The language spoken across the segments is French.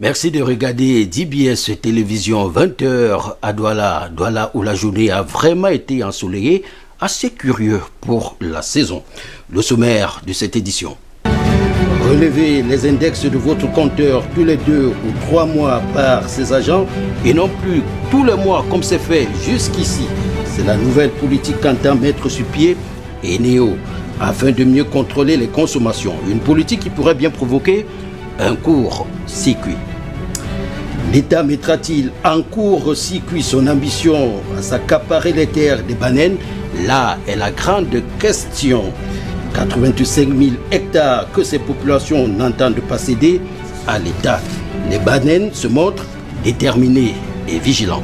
Merci de regarder DBS Télévision 20h à Douala. Douala où la journée a vraiment été ensoleillée, assez curieux pour la saison. Le sommaire de cette édition. Relevez les index de votre compteur tous les 2 ou 3 mois par ses agents et non plus tous les mois comme c'est fait jusqu'ici. C'est la nouvelle politique qu'entend mettre sur pied Eneo afin de mieux contrôler les consommations. Une politique qui pourrait bien provoquer un court-circuit. L'État mettra-t-il en court-circuit son ambition à s'accaparer les terres des Banen? Là est la grande question. 85 000 hectares que ces populations n'entendent pas céder à l'État. Les Banen se montrent déterminés et vigilants.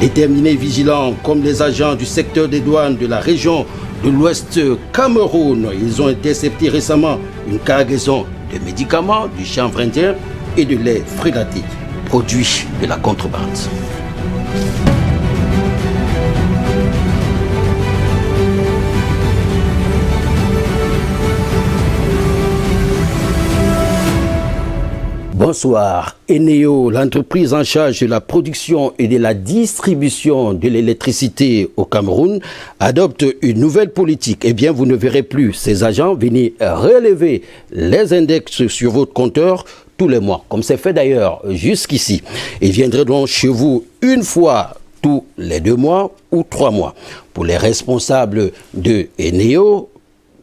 Déterminés et vigilants comme les agents du secteur des douanes de la région de l'Ouest Cameroun. Ils ont intercepté récemment une cargaison de médicaments, du chanvre indien et de lait frégaté, produits de la contrebande. Bonsoir. Eneo, l'entreprise en charge de la production et de la distribution de l'électricité au Cameroun, adopte une nouvelle politique. Eh bien, vous ne verrez plus ces agents venir relever les index sur votre compteur tous les mois, comme c'est fait d'ailleurs jusqu'ici. Ils viendraient donc chez vous une fois tous les 2 mois ou 3 mois. Pour les responsables de Eneo,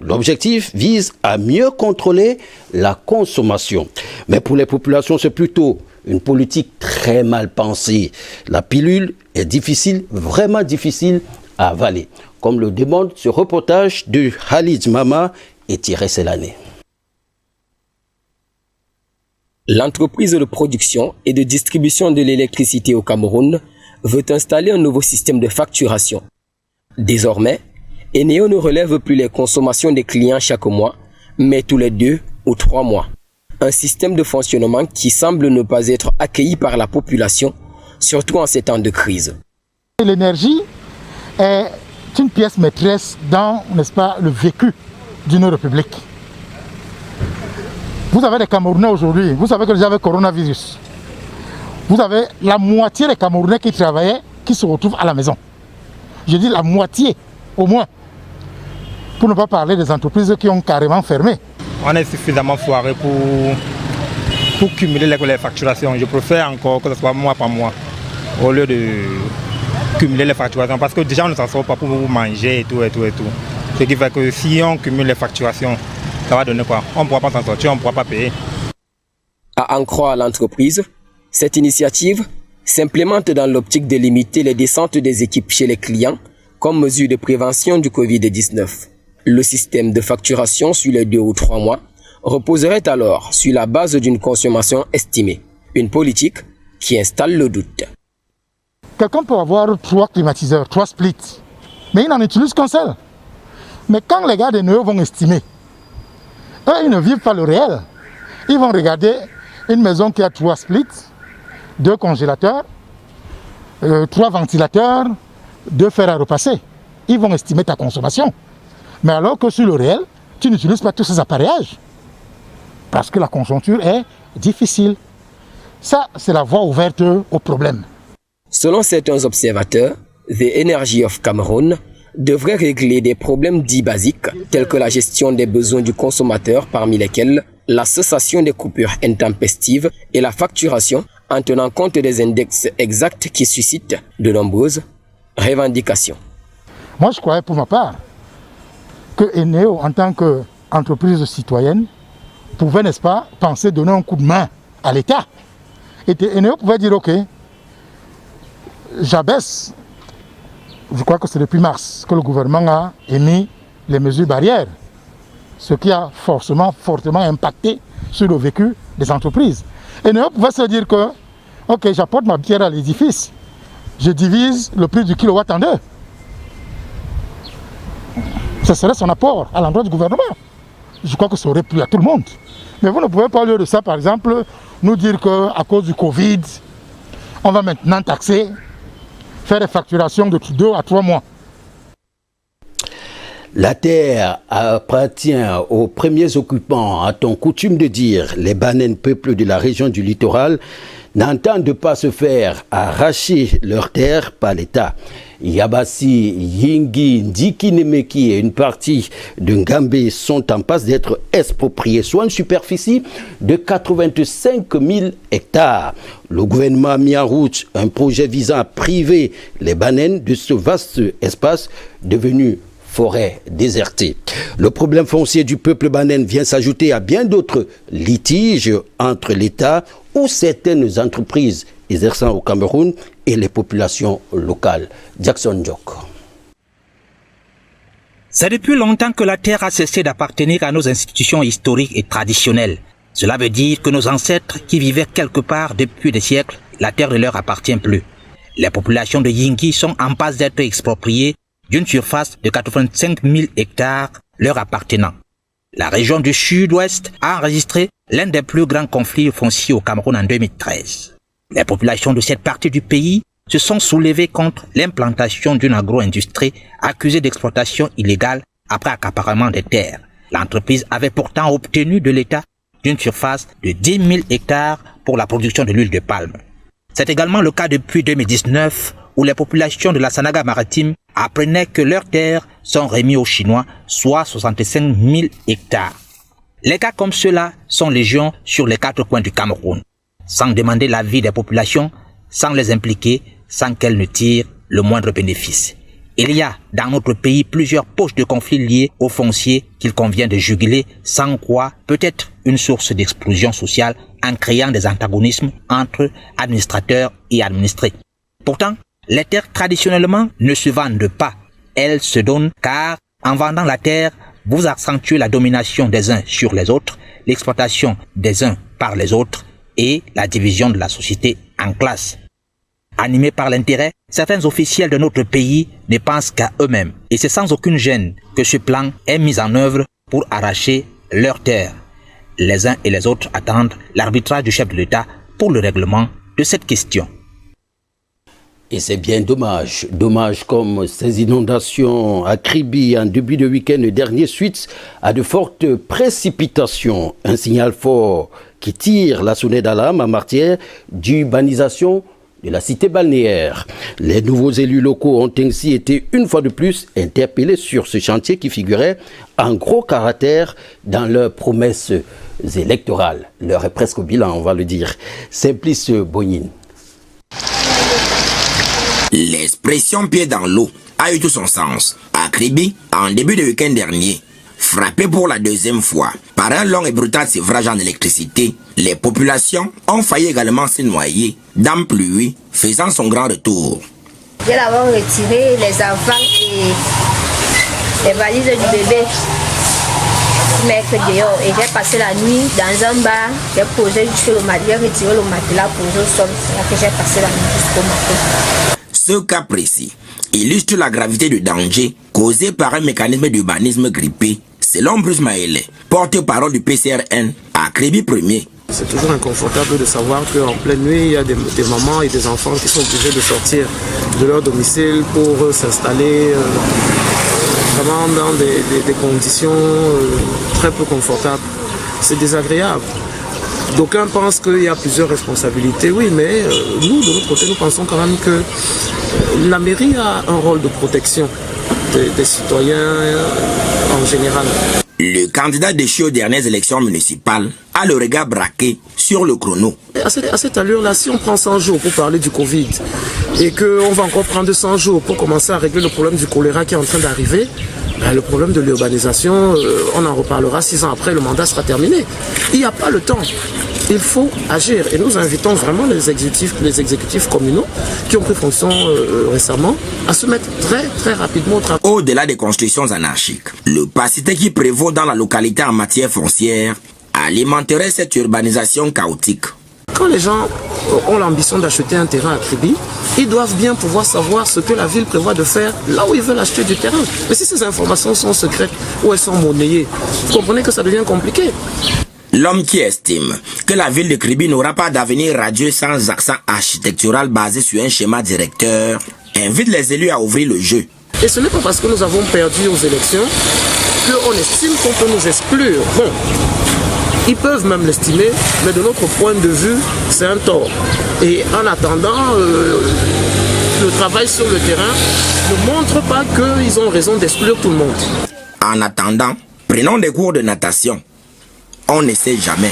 l'objectif vise à mieux contrôler la consommation. Mais pour les populations, c'est plutôt une politique très mal pensée. La pilule est difficile, vraiment difficile à avaler. Comme le démontre ce reportage de Khalid Mama et Thierry Selané. L'entreprise de production et de distribution de l'électricité au Cameroun veut installer un nouveau système de facturation. Désormais, Eneo ne relève plus les consommations des clients chaque mois, mais tous les 2 ou 3 mois. Un système de fonctionnement qui semble ne pas être accueilli par la population, surtout en ces temps de crise. L'énergie est une pièce maîtresse dans, n'est-ce pas, le vécu d'une république. Vous avez des Camerounais aujourd'hui, vous savez que déjà avec le coronavirus, vous avez la moitié des Camerounais qui travaillaient, qui se retrouvent à la maison. Je dis la moitié, au moins. Pour ne pas parler des entreprises qui ont carrément fermé. On est suffisamment foiré pour cumuler les facturations. Je préfère encore que ce soit mois par mois, au lieu de cumuler les facturations. Parce que déjà on ne s'en sort pas pour manger et tout. Ce qui fait que si on cumule les facturations, ça va donner quoi? On ne pourra pas s'en sortir, on ne pourra pas payer. À en croire l'entreprise, cette initiative s'implémente dans l'optique de limiter les descentes des équipes chez les clients comme mesure de prévention du Covid-19. Le système de facturation sur les 2 ou 3 mois reposerait alors sur la base d'une consommation estimée. Une politique qui installe le doute. Quelqu'un peut avoir 3 climatiseurs, 3 splits, mais il n'en utilise qu'un seul. Mais quand les gars de Neo vont estimer, eux, ils ne vivent pas le réel. Ils vont regarder une maison qui a 3 splits, 2 congélateurs, 3 ventilateurs, 2 fers à repasser. Ils vont estimer ta consommation. Mais alors que sur le réel, tu n'utilises pas tous ces appareillages. Parce que la conjoncture est difficile. Ça, c'est la voie ouverte au problème. Selon certains observateurs, The Energy of Cameroon devrait régler des problèmes dits basiques, tels que la gestion des besoins du consommateur, parmi lesquels la cessation des coupures intempestives et la facturation en tenant compte des index exacts qui suscitent de nombreuses revendications. Moi, je croyais pour ma part que Eneo, en tant qu'entreprise citoyenne, pouvait, n'est-ce pas, penser donner un coup de main à l'État. Et Eneo pouvait dire, ok, j'abaisse, je crois que c'est depuis mars que le gouvernement a émis les mesures barrières, ce qui a fortement impacté sur le vécu des entreprises. Eneo pouvait se dire que, ok, j'apporte ma pierre à l'édifice, je divise le prix du kilowatt en 2. Ce serait son apport à l'endroit du gouvernement. Je crois que ça aurait plu à tout le monde. Mais vous ne pouvez pas, au lieu de ça, par exemple, nous dire qu'à cause du Covid, on va maintenant taxer, faire des facturations de 2 à 3 mois. La terre appartient aux premiers occupants, a-t-on coutume de dire. Les Banen, peuple de la région du littoral, n'entendent pas se faire arracher leur terre par l'État. Yabassi, Yingi, Ndikinemeki et une partie de Ngambé sont en passe d'être expropriés, soit une superficie de 85 000 hectares. Le gouvernement a mis en route un projet visant à priver les Banen de ce vaste espace devenu forêt désertée. Le problème foncier du peuple banen vient s'ajouter à bien d'autres litiges entre l'État ou certaines entreprises exerçant au Cameroun et les populations locales. Jackson Jock. C'est depuis longtemps que la terre a cessé d'appartenir à nos institutions historiques et traditionnelles. Cela veut dire que nos ancêtres qui vivaient quelque part depuis des siècles, la terre ne leur appartient plus. Les populations de Yingi sont en passe d'être expropriées d'une surface de 85 000 hectares leur appartenant. La région du sud-ouest a enregistré l'un des plus grands conflits fonciers au Cameroun en 2013. Les populations de cette partie du pays se sont soulevées contre l'implantation d'une agro-industrie accusée d'exploitation illégale après accaparement des terres. L'entreprise avait pourtant obtenu de l'État d'une surface de 10 000 hectares pour la production de l'huile de palme. C'est également le cas depuis 2019 où les populations de la Sanaga maritime apprenaient que leurs terres sont remises aux Chinois, soit 65 000 hectares. Les cas comme ceux-là sont légion sur les 4 coins du Cameroun, sans demander l'avis des populations, sans les impliquer, sans qu'elles ne tirent le moindre bénéfice. Il y a dans notre pays plusieurs poches de conflits liés aux fonciers qu'il convient de juguler, sans quoi peut-être une source d'explosion sociale en créant des antagonismes entre administrateurs et administrés. Pourtant, les terres traditionnellement ne se vendent pas, elles se donnent car en vendant la terre, vous accentuez la domination des uns sur les autres, l'exploitation des uns par les autres et la division de la société en classes. Animés par l'intérêt, certains officiels de notre pays ne pensent qu'à eux-mêmes et c'est sans aucune gêne que ce plan est mis en œuvre pour arracher leurs terres. Les uns et les autres attendent l'arbitrage du chef de l'État pour le règlement de cette question. Et c'est bien dommage. Dommage comme ces inondations à Kribi en début de week-end dernier suite à de fortes précipitations. Un signal fort qui tire la sonnette d'alarme en matière d'urbanisation de la cité balnéaire. Les nouveaux élus locaux ont ainsi été une fois de plus interpellés sur ce chantier qui figurait en gros caractère dans leurs promesses électorales. L'heure est presque au bilan, on va le dire. Simplice Bognine. L'expression pied dans l'eau a eu tout son sens. À Kribi, en début de week-end dernier, frappé pour la deuxième fois par un long et brutal sévrage en électricité, les populations ont failli également se noyer dans pluie, faisant son grand retour. J'ai d'abord retiré les enfants et les valises du bébé. Mercredi dehors et j'ai passé la nuit dans un bar. J'ai posé jusqu'au matin, j'ai retiré le matelas posé au sol. C'est là que j'ai passé la nuit jusqu'au matin. Ce cas précis illustre la gravité du danger causé par un mécanisme d'urbanisme grippé, selon Bruce Maëlle, porte-parole du PCRN à Kribi 1er. C'est toujours inconfortable de savoir qu'en pleine nuit, il y a des mamans et des enfants qui sont obligés de sortir de leur domicile pour s'installer vraiment dans des conditions très peu confortables. C'est désagréable. D'aucuns pensent qu'il y a plusieurs responsabilités, oui, mais nous, de notre côté, nous pensons quand même que la mairie a un rôle de protection des citoyens en général. Le candidat déchu aux dernières élections municipales a le regard braqué sur le chrono. À cette allure-là, si on prend 100 jours pour parler du Covid et qu'on va encore prendre 100 jours pour commencer à régler le problème du choléra qui est en train d'arriver, le problème de l'urbanisation, on en reparlera 6 ans après, le mandat sera terminé. Il n'y a pas le temps. Il faut agir et nous invitons vraiment les exécutifs communaux qui ont pris fonction récemment à se mettre très rapidement au travail. Au-delà des constructions anarchiques, l'opacité qui prévaut dans la localité en matière foncière alimenterait cette urbanisation chaotique. Quand les gens ont l'ambition d'acheter un terrain à Kribi, ils doivent bien pouvoir savoir ce que la ville prévoit de faire là où ils veulent acheter du terrain. Mais si ces informations sont secrètes ou elles sont monnayées, vous comprenez que ça devient compliqué. L'homme qui estime que la ville de Kribi n'aura pas d'avenir radieux sans accent architectural basé sur un schéma directeur invite les élus à ouvrir le jeu. Et ce n'est pas parce que nous avons perdu aux élections qu'on estime qu'on peut nous exclure. Bon, ils peuvent même l'estimer, mais de notre point de vue, c'est un tort. Et en attendant, le travail sur le terrain ne montre pas qu'ils ont raison d'exclure tout le monde. En attendant, prenons des cours de natation. On ne sait jamais.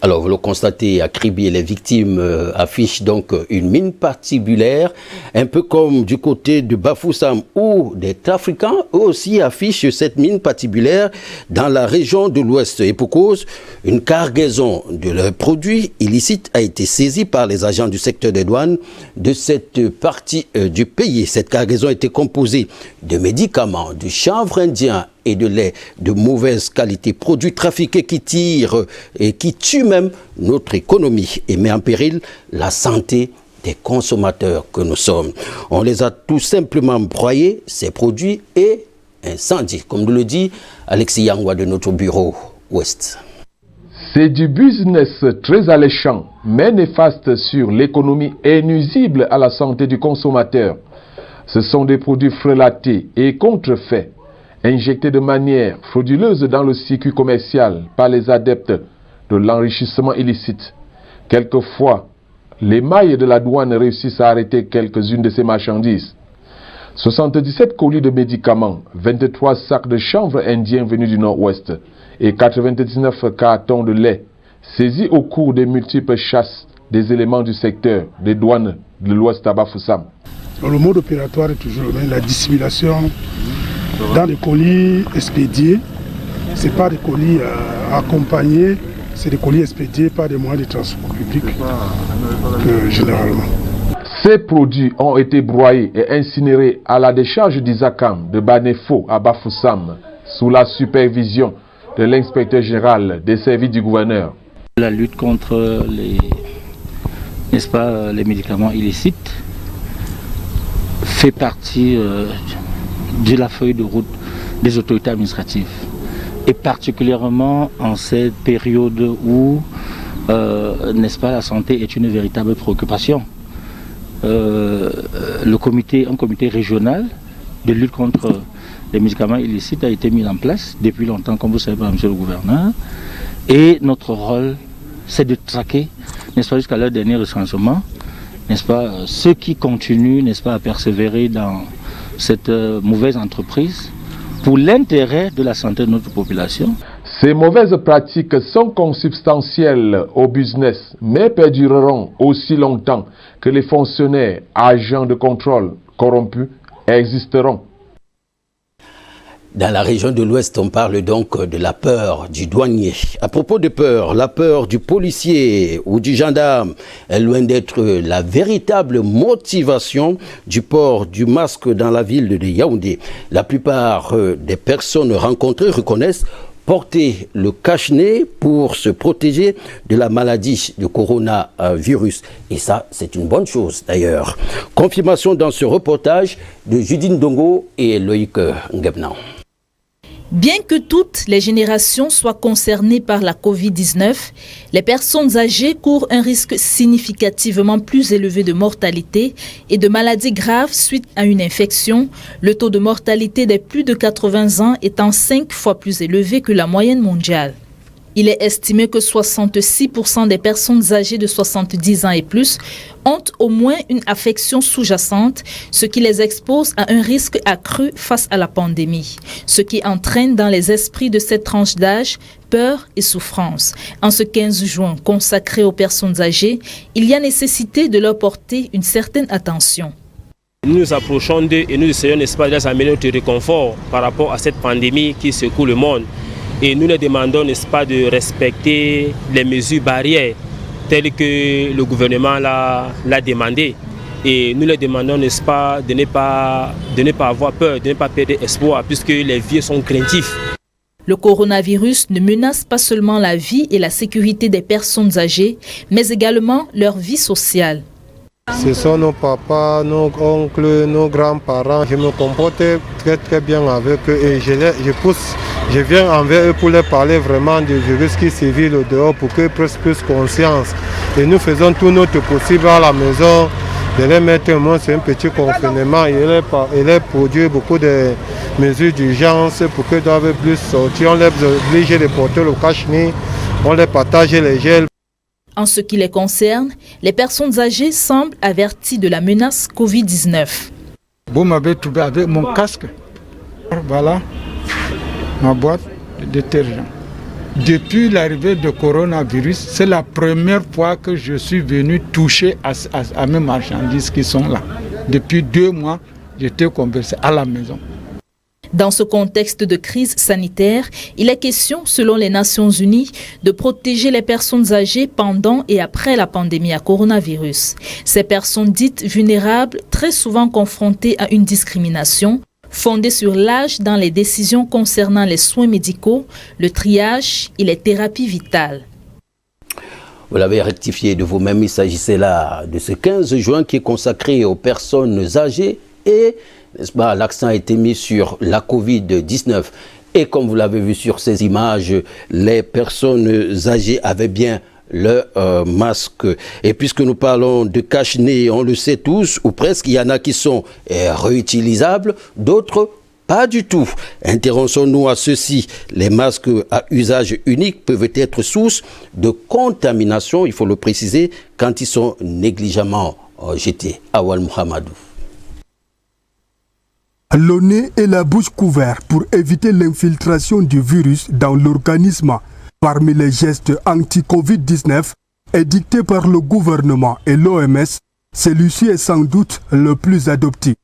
Alors, vous le constatez, à Kribi, les victimes affichent donc une mine patibulaire, un peu comme du côté de Bafoussam ou des Africains, eux aussi affichent cette mine patibulaire dans la région de l'Ouest. Et pour cause, une cargaison de leurs produits illicites a été saisie par les agents du secteur des douanes de cette partie du pays. Cette cargaison était composée de médicaments, du chanvre indien et de lait de mauvaise qualité, produits trafiqués qui tirent et qui tuent même notre économie et met en péril la santé des consommateurs que nous sommes. On les a tout simplement broyés, ces produits, et incendiés, comme nous le dit Alexis Yangwa de notre bureau Ouest. C'est du business très alléchant, mais néfaste sur l'économie et nuisible à la santé du consommateur. Ce sont des produits frelatés et contrefaits, injectés de manière frauduleuse dans le circuit commercial par les adeptes de l'enrichissement illicite. Quelquefois, les mailles de la douane réussissent à arrêter quelques-unes de ces marchandises. 77 colis de médicaments, 23 sacs de chanvre indien venus du nord-ouest et 99 cartons de lait saisis au cours des multiples chasses des éléments du secteur des douanes de l'ouest à Bafoussam. Le mode opératoire est toujours le même, la dissimulation dans des colis expédiés. Ce n'est pas des colis accompagnés, c'est des colis expédiés par des moyens de transport public généralement. Ces produits ont été broyés et incinérés à la décharge d'Isakam de Banefo à Bafoussam sous la supervision de l'inspecteur général des services du gouverneur. La lutte contre les médicaments illicites fait partie de la feuille de route des autorités administratives. Et particulièrement en cette période où, la santé est une véritable préoccupation. Un comité régional de lutte contre les médicaments illicites a été mis en place depuis longtemps, comme vous savez, par monsieur le gouverneur. Et notre rôle, c'est de traquer, jusqu'à leur dernier recensement, ceux qui continuent, à persévérer dans cette mauvaise entreprise pour l'intérêt de la santé de notre population. Ces mauvaises pratiques sont consubstantielles au business, mais perdureront aussi longtemps que les fonctionnaires, agents de contrôle corrompus existeront. Dans la région de l'Ouest, on parle donc de la peur du douanier. À propos de peur, la peur du policier ou du gendarme est loin d'être la véritable motivation du port du masque dans la ville de Yaoundé. La plupart des personnes rencontrées reconnaissent porter le cache-nez pour se protéger de la maladie du coronavirus. Et ça, c'est une bonne chose d'ailleurs. Confirmation dans ce reportage de Judine Dongo et Loïc Ngebnan. Bien que toutes les générations soient concernées par la Covid-19, les personnes âgées courent un risque significativement plus élevé de mortalité et de maladies graves suite à une infection, le taux de mortalité des plus de 80 ans étant 5 fois plus élevé que la moyenne mondiale. Il est estimé que 66% des personnes âgées de 70 ans et plus ont au moins une affection sous-jacente, ce qui les expose à un risque accru face à la pandémie, ce qui entraîne dans les esprits de cette tranche d'âge peur et souffrance. En ce 15 juin consacré aux personnes âgées, il y a nécessité de leur porter une certaine attention. Nous nous approchons d'eux et nous essayons, de les amener notre réconfort par rapport à cette pandémie qui secoue le monde. Et nous les demandons, de respecter les mesures barrières telles que le gouvernement l'a demandé. Et nous les demandons, de ne pas avoir peur, de ne pas perdre espoir, puisque les vies sont craintifs. Le coronavirus ne menace pas seulement la vie et la sécurité des personnes âgées, mais également leur vie sociale. Ce sont nos papas, nos oncles, nos grands-parents. Je me comporte très bien avec eux et je viens envers eux pour leur parler vraiment du virus qui sévit le dehors pour qu'ils prennent plus conscience. Et nous faisons tout notre possible à la maison de les mettre au moins sur un petit confinement. Il est produit beaucoup de mesures d'urgence pour qu'ils doivent plus sortir. On les oblige de porter le cache-nez, on les partage les gels. En ce qui les concerne, les personnes âgées semblent averties de la menace Covid-19. Vous m'avez trouvé avec mon casque. Voilà ma boîte de détergent. Depuis l'arrivée du coronavirus, c'est la première fois que je suis venu toucher à mes marchandises qui sont là. Depuis 2 mois, j'étais conversé à la maison. Dans ce contexte de crise sanitaire, il est question, selon les Nations Unies, de protéger les personnes âgées pendant et après la pandémie à coronavirus. Ces personnes dites vulnérables, très souvent confrontées à une discrimination, fondée sur l'âge dans les décisions concernant les soins médicaux, le triage et les thérapies vitales. Vous l'avez rectifié de vous-même, il s'agissait là de ce 15 juin qui est consacré aux personnes âgées et n'est-ce pas, l'accent a été mis sur la Covid-19. Et comme vous l'avez vu sur ces images, les personnes âgées avaient bien le masque. Et puisque nous parlons de cache-nez, on le sait tous, ou presque, il y en a qui sont réutilisables, d'autres pas du tout. Intéressons-nous à ceci. Les masques à usage unique peuvent être source de contamination, il faut le préciser, quand ils sont négligemment jetés. Awal Mohamedou. Le nez et la bouche couverts pour éviter l'infiltration du virus dans l'organisme. Parmi les gestes anti-Covid-19 édictés par le gouvernement et l'OMS, celui-ci est sans doute le plus adopté.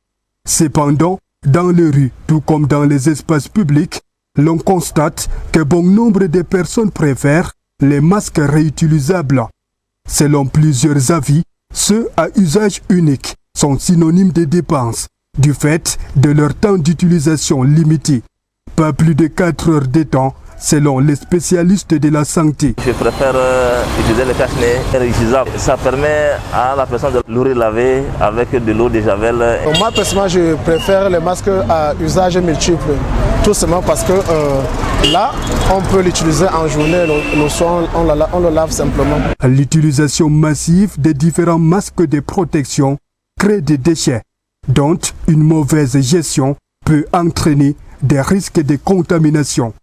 Cependant, dans les rues, tout comme dans les espaces publics, l'on constate que bon nombre de personnes préfèrent les masques réutilisables. Selon plusieurs avis, ceux à usage unique sont synonymes de dépenses, du fait de leur temps d'utilisation limité. Pas plus de 4 heures de temps, selon les spécialistes de la santé. Je préfère utiliser le cache-nez réutilisable. Ça permet à la personne de l'ouvrir laver avec de l'eau de javel. Moi, personnellement, je préfère les masques à usage multiple. Tout simplement parce que là, on peut l'utiliser en journée, le soir, on le lave simplement. L'utilisation massive des différents masques de protection crée des déchets, dont une mauvaise gestion peut entraîner des risques de contamination.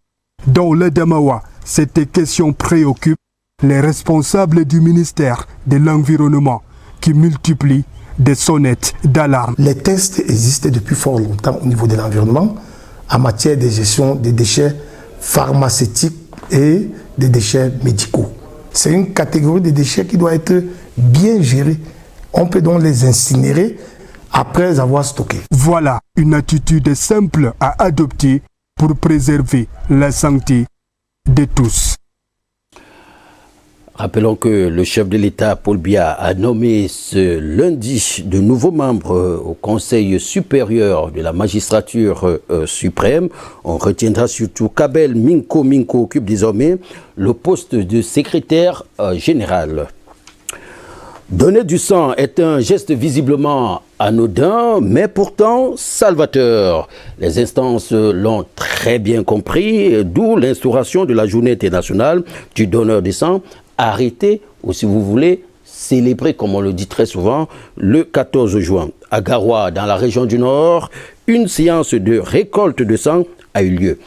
Dans le Damawa, cette question préoccupe les responsables du ministère de l'Environnement qui multiplient des sonnettes d'alarme. Les tests existent depuis fort longtemps au niveau de l'environnement en matière de gestion des déchets pharmaceutiques et des déchets médicaux. C'est une catégorie de déchets qui doit être bien gérée. On peut donc les incinérer après avoir stocké. Voilà une attitude simple à adopter pour préserver la santé de tous. Rappelons que le chef de l'État, Paul Biya, a nommé ce lundi de nouveaux membres au Conseil supérieur de la magistrature suprême. On retiendra surtout qu'Abel Minko occupe désormais le poste de secrétaire général. Donner du sang est un geste visiblement anodin, mais pourtant salvateur. Les instances l'ont très bien compris, d'où l'instauration de la journée internationale du donneur de sang, arrêtée, ou si vous voulez, célébrée, comme on le dit très souvent, le 14 juin. À Garoua, dans la région du Nord, une séance de récolte de sang a eu lieu.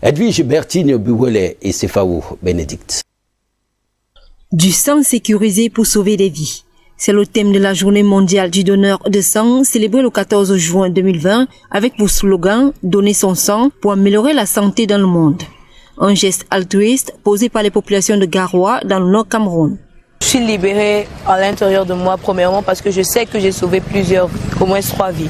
Edwige Bertine Buwele et Sefaou Bénédicte. Du sang sécurisé pour sauver des vies. C'est le thème de la journée mondiale du donneur de sang célébrée le 14 juin 2020 avec pour slogan « Donner son sang pour améliorer la santé dans le monde ». Un geste altruiste posé par les populations de Garoua dans le Nord Cameroun. Je suis libérée à l'intérieur de moi, premièrement parce que je sais que j'ai sauvé au moins 3 vies.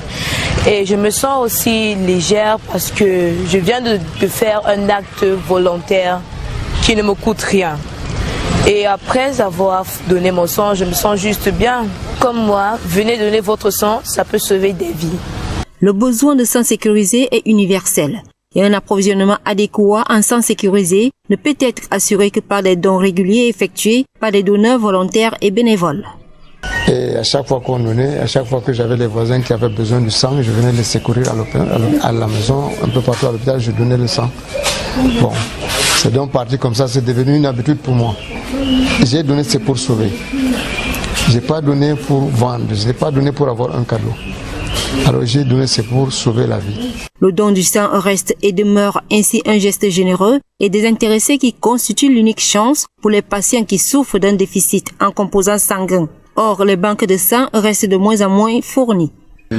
Et je me sens aussi légère parce que je viens de faire un acte volontaire qui ne me coûte rien. Et après avoir donné mon sang, je me sens juste bien. Comme moi, venez donner votre sang, ça peut sauver des vies. Le besoin de sang sécurisé est universel. Et un approvisionnement adéquat en sang sécurisé ne peut être assuré que par des dons réguliers effectués par des donneurs volontaires et bénévoles. Et à chaque fois qu'on donnait, à chaque fois que j'avais des voisins qui avaient besoin de sang, je venais les secourir à la maison, un peu partout à l'hôpital, je donnais le sang. Bon, c'est donc parti comme ça, c'est devenu une habitude pour moi. J'ai donné, c'est pour sauver. Je n'ai pas donné pour vendre, je n'ai pas donné pour avoir un cadeau. Alors j'ai donné, c'est pour sauver la vie. Le don du sang reste et demeure ainsi un geste généreux et désintéressé qui constitue l'unique chance pour les patients qui souffrent d'un déficit en composants sanguins. Or, les banques de sang restent de moins en moins fournies.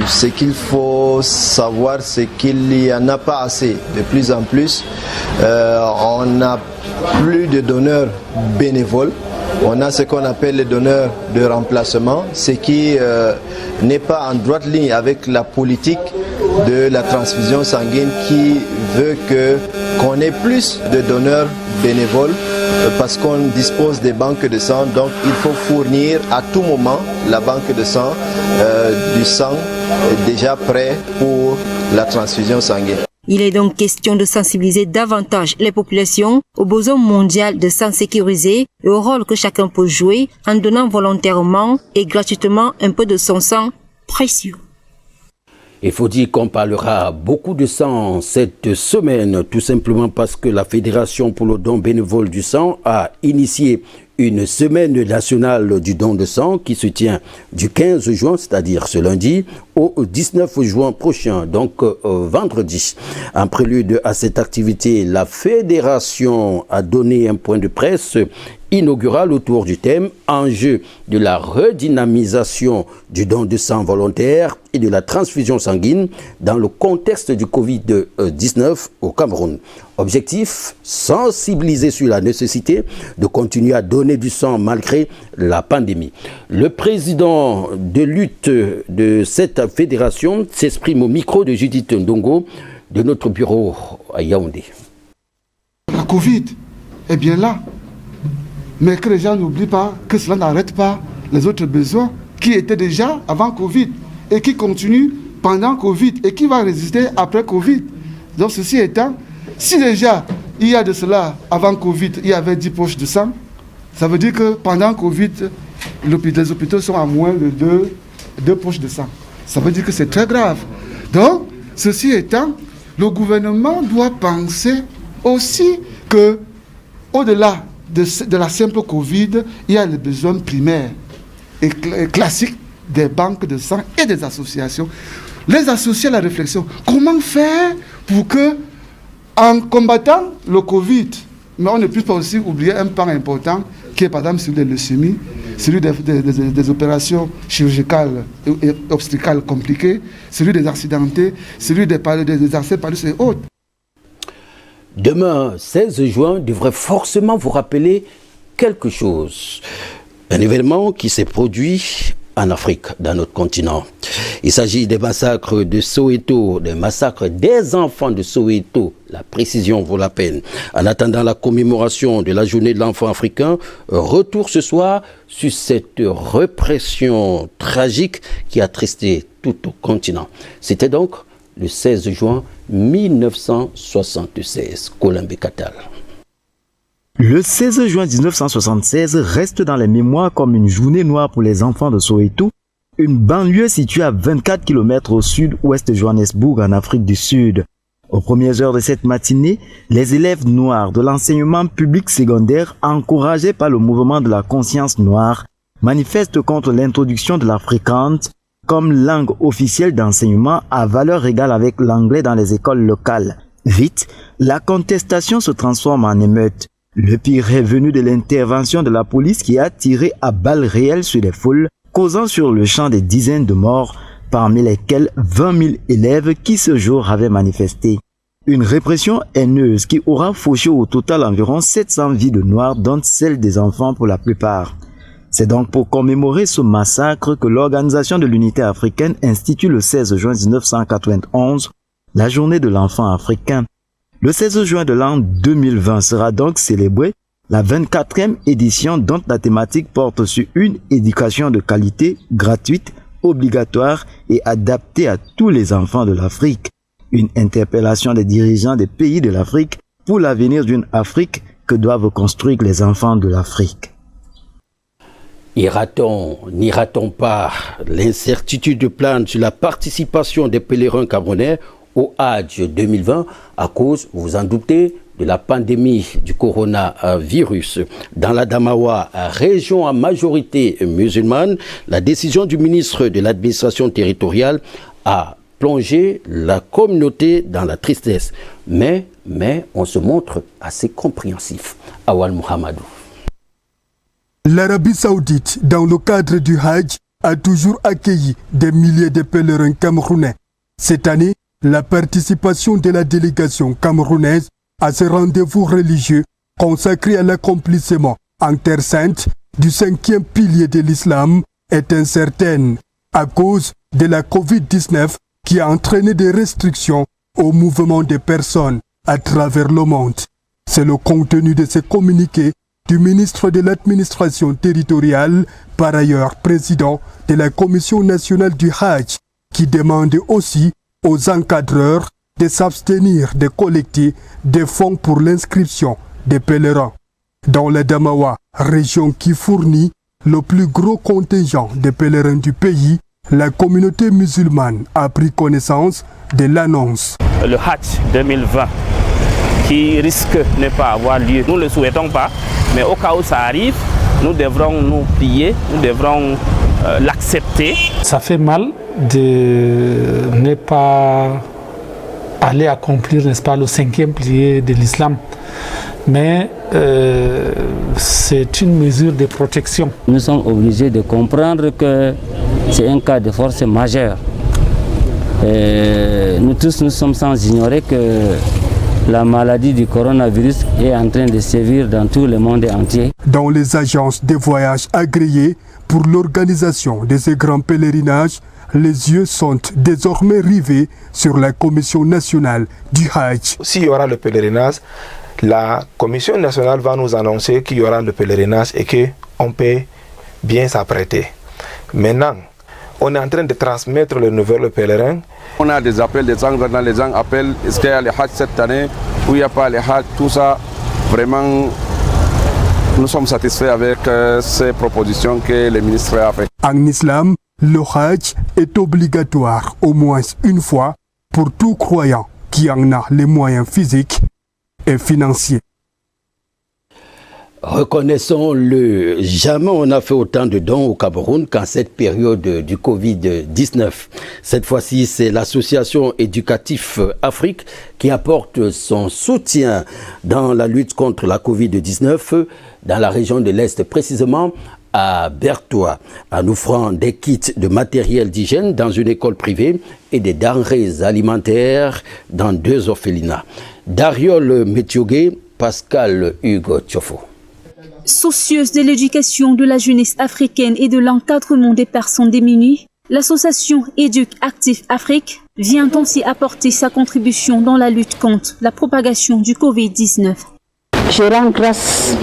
Ce qu'il faut savoir, c'est qu'il n'y en a pas assez. De plus en plus, on n'a plus de donneurs bénévoles. On a ce qu'on appelle les donneurs de remplacement, ce qui n'est pas en droite ligne avec la politique de la transfusion sanguine qui veut qu'on ait plus de donneurs bénévoles parce qu'on dispose des banques de sang. Donc il faut fournir à tout moment la banque de sang, du sang déjà prêt pour la transfusion sanguine. Il est donc question de sensibiliser davantage les populations au besoin mondial de sang sécurisé et au rôle que chacun peut jouer en donnant volontairement et gratuitement un peu de son sang précieux. Il faut dire qu'on parlera beaucoup de sang cette semaine, tout simplement parce que la Fédération pour le don bénévole du sang a initié une semaine nationale du don de sang qui se tient du 15 juin, c'est-à-dire ce lundi, au 19 juin prochain, donc vendredi. En prélude à cette activité, la Fédération a donné un point de presse inaugural autour du thème « Enjeu de la redynamisation du don de sang volontaire et de la transfusion sanguine dans le contexte du Covid-19 au Cameroun ». Objectif, sensibiliser sur la nécessité de continuer à donner du sang malgré la pandémie. Le président de lutte de cette fédération s'exprime au micro de Judith Ndongo de notre bureau à Yaoundé. La Covid est bien là, mais que les gens n'oublient pas que cela n'arrête pas les autres besoins qui étaient déjà avant Covid et qui continuent pendant Covid et qui va résister après Covid. Donc ceci étant, si déjà il y a de cela avant Covid, il y avait 10 poches de sang, ça veut dire que pendant Covid, les hôpitaux sont à moins de 2 poches de sang. Ça veut dire que c'est très grave. Donc, ceci étant, le gouvernement doit penser aussi que au-delà de la simple Covid, il y a les besoins primaires et classiques des banques de sang et des associations. Les associer à la réflexion. Comment faire pour que, en combattant le Covid, mais on ne puisse pas aussi oublier un pan important qui est par exemple celui des leucémies, celui des opérations chirurgicales et obstétricales compliquées, celui des accidentés, celui des accès par et autres. Demain, 16 juin, devrait forcément vous rappeler quelque chose. Un événement qui s'est produit en Afrique, dans notre continent. Il s'agit des massacres de Soweto, des massacres des enfants de Soweto. La précision vaut la peine. En attendant la commémoration de la journée de l'enfant africain, retour ce soir sur cette répression tragique qui a attristé tout le continent. C'était donc le 16 juin 1976, Colombie Catal. Le 16 juin 1976 reste dans les mémoires comme une journée noire pour les enfants de Soweto, une banlieue située à 24 km au sud-ouest de Johannesburg en Afrique du Sud. Aux premières heures de cette matinée, les élèves noirs de l'enseignement public secondaire, encouragés par le mouvement de la conscience noire, manifestent contre l'introduction de l'afrikaans comme langue officielle d'enseignement à valeur égale avec l'anglais dans les écoles locales. Vite, la contestation se transforme en émeute. Le pire est venu de l'intervention de la police qui a tiré à balles réelles sur les foules, causant sur le champ des dizaines de morts, parmi lesquels 20 000 élèves qui ce jour avaient manifesté. Une répression haineuse qui aura fauché au total environ 700 vies de Noirs, dont celles des enfants pour la plupart. C'est donc pour commémorer ce massacre que l'Organisation de l'Unité africaine institue le 16 juin 1991 la journée de l'enfant africain. Le 16 juin de l'an 2020 sera donc célébrée la 24e édition dont la thématique porte sur une éducation de qualité, gratuite, obligatoire et adaptée à tous les enfants de l'Afrique. Une interpellation des dirigeants des pays de l'Afrique pour l'avenir d'une Afrique que doivent construire les enfants de l'Afrique. N'ira-t-on pas? L'incertitude plane sur la participation des pèlerins camerounais au Hajj 2020 à cause, vous vous en doutez, de la pandémie du coronavirus. Dans la Damawa, région à majorité musulmane, la décision du ministre de l'administration territoriale a plongé la communauté dans la tristesse. Mais on se montre assez compréhensif. Awal Mohamedou. L'Arabie Saoudite, dans le cadre du Hajj, a toujours accueilli des milliers de pèlerins camerounais. Cette année, la participation de la délégation camerounaise à ce rendez-vous religieux consacré à l'accomplissement en Terre Sainte du 5e pilier de l'islam est incertaine à cause de la Covid-19 qui a entraîné des restrictions au mouvement des personnes à travers le monde. C'est le contenu de ce communiqué du ministre de l'administration territoriale, par ailleurs président de la Commission nationale du Hajj, qui demande aussi aux encadreurs de s'abstenir de collecter des fonds pour l'inscription des pèlerins. Dans la Damawa, région qui fournit le plus gros contingent de pèlerins du pays, la communauté musulmane a pris connaissance de l'annonce. Le Hajj 2020 qui risque de ne pas avoir lieu, nous ne le souhaitons pas, mais au cas où ça arrive, nous devrons nous plier, nous devrons l'accepter. Ça fait mal de ne pas aller accomplir, n'est-ce pas, le 5e pilier de l'islam. Mais c'est une mesure de protection. Nous sommes obligés de comprendre que c'est un cas de force majeure. Nous tous, nous sommes sans ignorer que la maladie du coronavirus est en train de sévir dans tout le monde entier. Dans les agences de voyage agréées pour l'organisation de ces grands pèlerinages, les yeux sont désormais rivés sur la Commission nationale du Hajj. S'il y aura le pèlerinage, la Commission nationale va nous annoncer qu'il y aura le pèlerinage et qu'on peut bien s'apprêter. Maintenant, on est en train de transmettre les nouvelles pèlerins. On a des appels, les gens appellent, est-ce qu'il y a les Hajj cette année ou il n'y a pas les Hajj, tout ça. Vraiment, nous sommes satisfaits avec ces propositions que le ministre a faites. En islam, le Hajj est obligatoire au moins une fois pour tout croyant qui en a les moyens physiques et financiers. Reconnaissons-le, jamais on n'a fait autant de dons au Cameroun qu'en cette période du Covid-19. Cette fois-ci, c'est l'association Éducatif Afrique qui apporte son soutien dans la lutte contre la Covid-19 dans la région de l'Est, précisément à Bertois, en offrant des kits de matériel d'hygiène dans une école privée et des denrées alimentaires dans 2 orphelinats. Dariol Métiogué, Pascal Hugo Tchofo. Soucieuse de l'éducation de la jeunesse africaine et de l'encadrement des personnes démunies, l'association Éducatif Afrique vient aussi apporter sa contribution dans la lutte contre la propagation du Covid-19. Je rends grâce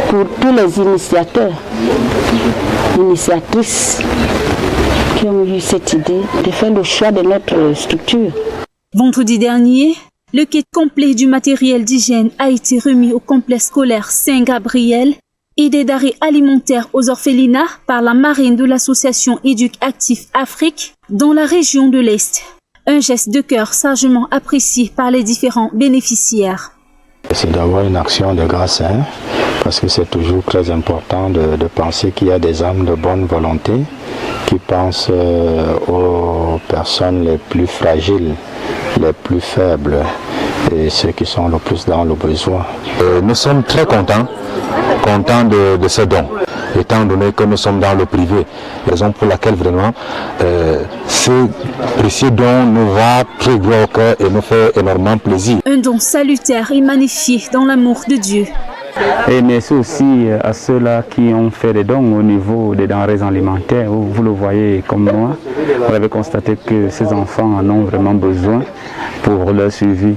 pour tous les initiateurs, initiatrices qui ont eu cette idée de faire le choix de notre structure. Vendredi dernier, le kit complet du matériel d'hygiène a été remis au complexe scolaire Saint-Gabriel et des denrées alimentaires aux orphelinats par la marraine de l'association Éducatif Afrique dans la région de l'Est. Un geste de cœur sagement apprécié par les différents bénéficiaires. C'est d'avoir une action de grâce, parce que c'est toujours très important de penser qu'il y a des âmes de bonne volonté qui pensent aux personnes les plus fragiles, les plus faibles et ceux qui sont le plus dans le besoin. Nous sommes très contents de ce don, étant donné que nous sommes dans le privé, raison pour laquelle vraiment ce précieux don nous va très gros au cœur et nous fait énormément plaisir. Un don salutaire et magnifié dans l'amour de Dieu. Et merci aussi à ceux-là qui ont fait des dons au niveau des denrées alimentaires. Vous le voyez comme moi, vous avez constaté que ces enfants en ont vraiment besoin pour leur suivi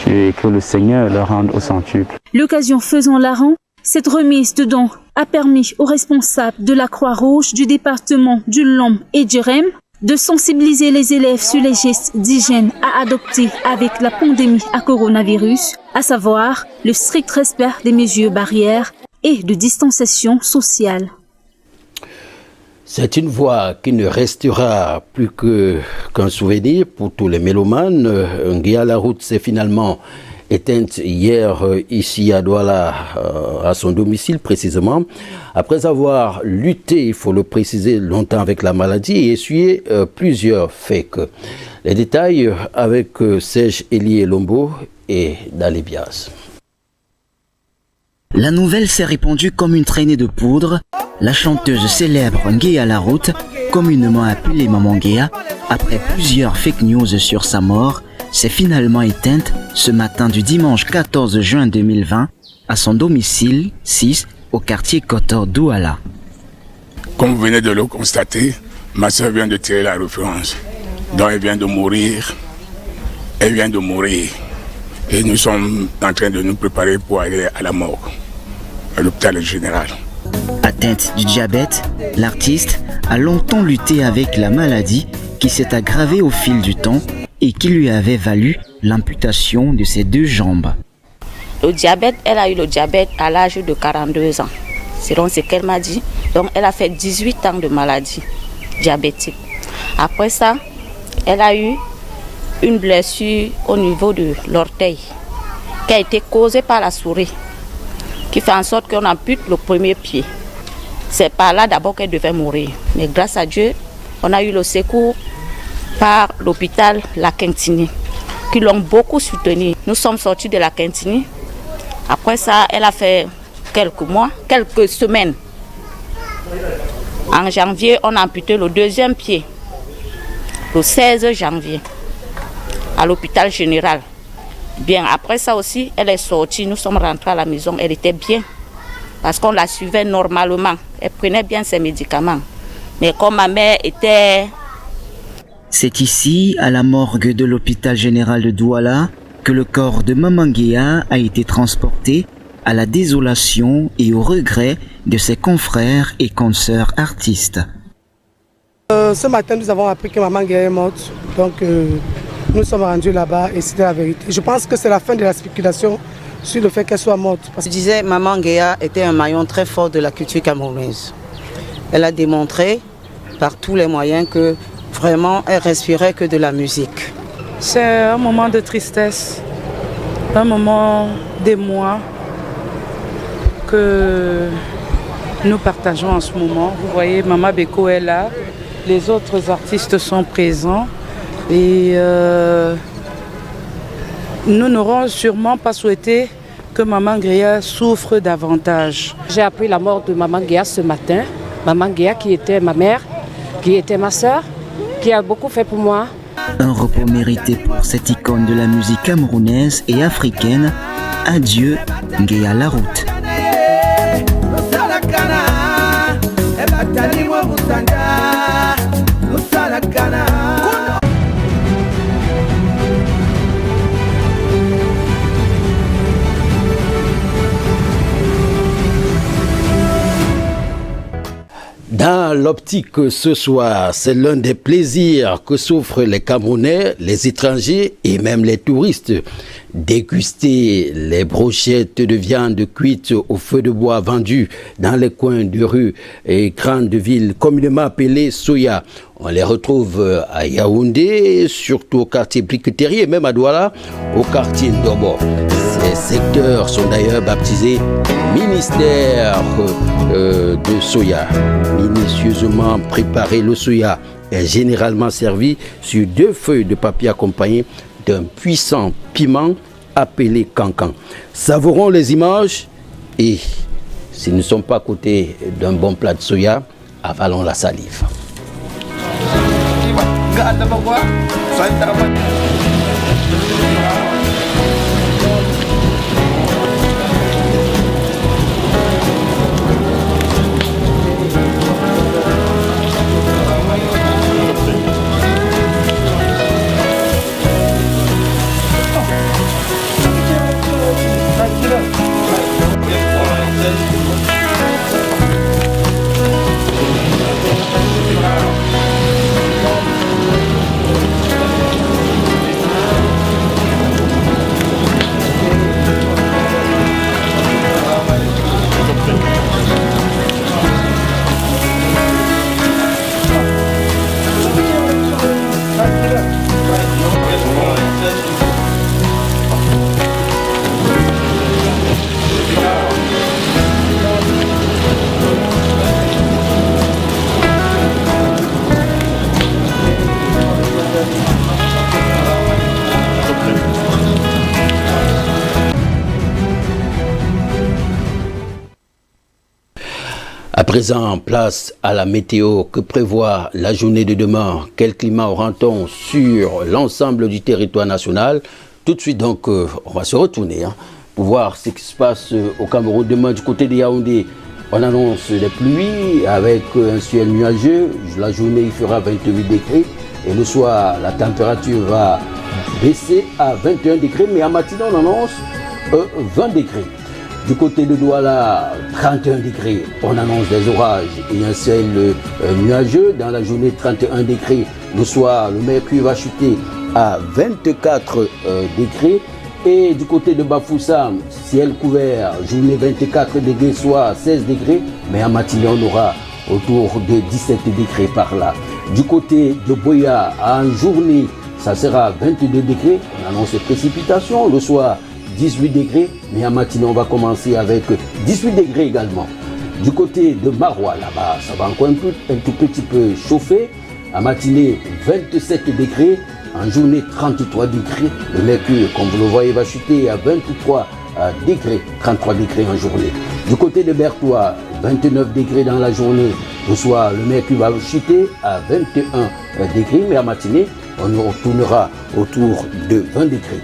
et que le Seigneur leur rende au centuple. L'occasion faisant la ronde, cette remise de dons a permis aux responsables de la Croix-Rouge du département du Lom et du Rem de sensibiliser les élèves sur les gestes d'hygiène à adopter avec la pandémie à coronavirus, à savoir le strict respect des mesures barrières et de distanciation sociale. C'est une voix qui ne restera plus qu'un souvenir pour tous les mélomanes. Nguia la route, c'est finalement éteinte hier ici à Douala, à son domicile précisément, après avoir lutté, il faut le préciser, longtemps avec la maladie et essuyé plusieurs fakes. Les détails avec Serge Elie Lombo et Dali Bias. La nouvelle s'est répandue comme une traînée de poudre. La chanteuse célèbre Nguéa Laroute, communément appelée Maman Nguéa, après plusieurs fake news sur sa mort, s'est finalement éteinte ce matin du dimanche 14 juin 2020 à son domicile 6 au quartier Kotor Douala. Comme vous venez de le constater, ma soeur vient de tirer la référence. Donc elle vient de mourir. Elle vient de mourir. Et nous sommes en train de nous préparer pour aller à la mort, à l'hôpital général. Atteinte du diabète, l'artiste a longtemps lutté avec la maladie qui s'est aggravée au fil du temps et qui lui avait valu l'amputation de ses 2 jambes. Le diabète, elle a eu le diabète à l'âge de 42 ans. Selon ce qu'elle m'a dit. Donc elle a fait 18 ans de maladie diabétique. Après ça, elle a eu une blessure au niveau de l'orteil qui a été causée par la souris, qui fait en sorte qu'on ampute le premier pied. C'est par là d'abord qu'elle devait mourir. Mais grâce à Dieu, on a eu le secours par l'hôpital La Quintini, qui l'ont beaucoup soutenue. Nous sommes sortis de La Quintini. Après ça, elle a fait quelques semaines. En janvier, on a amputé le 2e pied, le 16 janvier, à l'hôpital général. Bien, après ça aussi, elle est sortie, nous sommes rentrés à la maison, elle était bien, parce qu'on la suivait normalement, elle prenait bien ses médicaments. Mais comme ma mère était... C'est ici, à la morgue de l'hôpital général de Douala, que le corps de Maman Nguéa a été transporté à la désolation et au regret de ses confrères et consoeurs artistes. Ce matin, nous avons appris que Maman Nguéa est morte, donc nous sommes rendus là-bas et c'était la vérité. Je pense que c'est la fin de la spéculation sur le fait qu'elle soit morte. Je disais, Maman Nguéa était un maillon très fort de la culture camerounaise. Elle a démontré par tous les moyens que vraiment elle respirait que de la musique. C'est un moment de tristesse, un moment d'émoi que nous partageons en ce moment. Vous voyez, Mama Beko est là, les autres artistes sont présents et nous n'aurons sûrement pas souhaité que Maman Nguéa souffre davantage. J'ai appris la mort de Maman Nguéa ce matin. Maman Nguéa qui était ma mère, qui était ma sœur, qui a beaucoup fait pour moi. Un repos mérité pour cette icône de la musique camerounaise et africaine. Adieu, Nguéa Laroute. Dans l'optique ce soir, c'est l'un des plaisirs que s'offrent les Camerounais, les étrangers et même les touristes. Déguster les brochettes de viande cuite au feu de bois vendues dans les coins de rue et grandes villes communément appelées soya. On les retrouve à Yaoundé, surtout au quartier Briqueterie et même à Douala, au quartier Ndobo. Ces secteurs sont d'ailleurs baptisés ministère de soya. Minutieusement préparé, le soya est généralement servi sur 2 feuilles de papier accompagnées d'un puissant piment appelé cancan. Savourons les images et, si nous ne sommes pas à côté d'un bon plat de soya, avalons la salive. présent, place à la météo. Que prévoit la journée de demain? Quel climat aura-t-on sur l'ensemble du territoire national? Tout de suite, donc, on va se retourner pour voir ce qui se passe au Cameroun. Demain, du côté de Yaoundé, on annonce des pluies avec un ciel nuageux. La journée, il fera 28 degrés. Et le soir, la température va baisser à 21 degrés. Mais en matinée, on annonce 20 degrés. Du côté de Douala, 31 degrés, on annonce des orages et un ciel nuageux. Dans la journée, 31 degrés. Le soir, le mercure va chuter à 24 degrés. Et du côté de Bafoussam, ciel couvert, journée 24 degrés, soir 16 degrés. Mais en matinée, on aura autour de 17 degrés par là. Du côté de Boya, en journée, ça sera 22 degrés. On annonce des précipitations. Le soir, 18 degrés, mais en matinée, on va commencer avec 18 degrés également. Du côté de Maroua, là-bas, ça va encore un tout petit peu chauffer. En matinée, 27 degrés. En journée, 33 degrés. Le mercure, comme vous le voyez, va chuter à 23 degrés. 33 degrés en journée. Du côté de Bertois, 29 degrés dans la journée. Le soir, le mercure va chuter à 21 degrés, mais en matinée, on retournera autour de 20 degrés.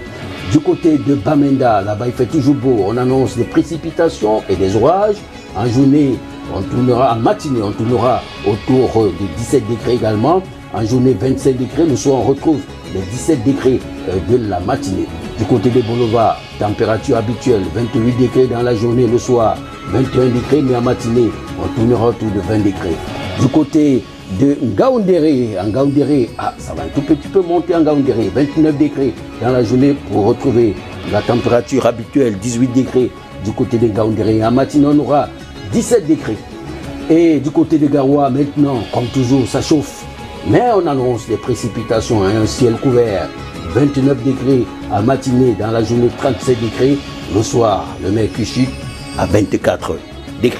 Du côté de Bamenda, là-bas il fait toujours beau, on annonce des précipitations et des orages. En journée, on tournera, en matinée, on tournera autour de 17 degrés également. En journée, 27 degrés. Le soir, on retrouve les 17 degrés de la matinée. Du côté de Bolova, température habituelle, 28 degrés dans la journée. Le soir, 21 degrés, mais en matinée, on tournera autour de 20 degrés. Du côté de Ngaoundéré, en Ngaoundéré, ça va un tout petit peu monter en Ngaoundéré, 29 degrés dans la journée pour retrouver la température habituelle, 18 degrés du côté de Ngaoundéré. En matinée, on aura 17 degrés. Et du côté de Garoua, maintenant, comme toujours, ça chauffe. Mais on annonce des précipitations, un ciel couvert, 29 degrés en matinée, dans la journée, 37 degrés. Le soir, le mercure chute à 24 degrés.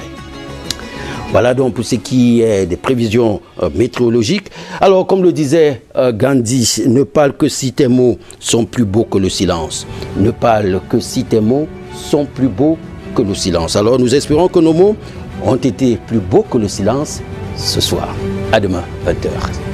Voilà donc pour ce qui est des prévisions météorologiques. Alors, comme le disait Gandhi, ne parle que si tes mots sont plus beaux que le silence. Ne parle que si tes mots sont plus beaux que le silence. Alors, nous espérons que nos mots ont été plus beaux que le silence ce soir. À demain, 20h.